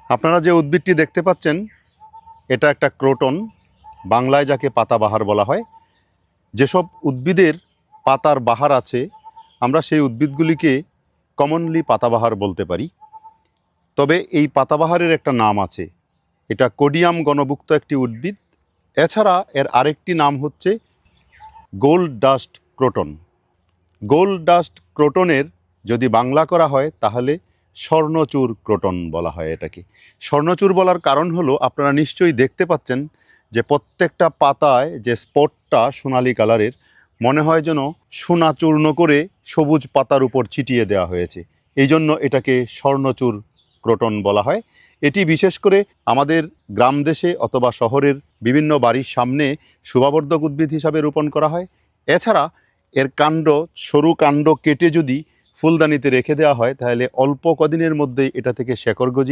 আপনারা যে উদ্ভিদটি দেখতে পাচ্ছেন এটা একটা ক্রোটন, বাংলায় যাকে পাতাবাহার বলা হয়। যেসব উদ্ভিদের পাতার বাহার আছে আমরা সেই উদ্ভিদগুলিকে কমনলি পাতাবাহার বলতে পারি। তবে এই পাতাবাহারের একটা নাম আছে, এটা কোডিয়াম গণভুক্ত একটি উদ্ভিদ। এছাড়া এর আরেকটি নাম হচ্ছে gold dust croton. Gold dust ক্রোটনের যদি বাংলা করা হয় তাহলে স্বর্ণচূড় ক্রোটন বলা হয় এটাকে। স্বর্ণচূড় বলার কারণ হলো আপনারা নিশ্চয়ই দেখতে পাচ্ছেন যে প্রত্যেকটা পাতায় যে স্পটটা সোনালি কালারের, মনে হয় যেন সোনা চূর্ণ করে সবুজ পাতার উপর ছিটিয়ে দেওয়া হয়েছে। এই জন্য এটাকে স্বর্ণচূড় ক্রোটন বলা হয়। এটি বিশেষ করে আমাদের গ্রাম দেশে অথবা শহরের বিভিন্ন বাড়ির সামনে শোভাবর্ধক উদ্ভিদ হিসাবে রোপণ করা হয়। এছাড়া এর কাণ্ড, সরু কাণ্ড কেটে যদি ফুলদানিতে রেখে দেওয়া হয় তাহলে অল্প কদিনের মধ্যেই এটা থেকে শেকড় গজিয়ে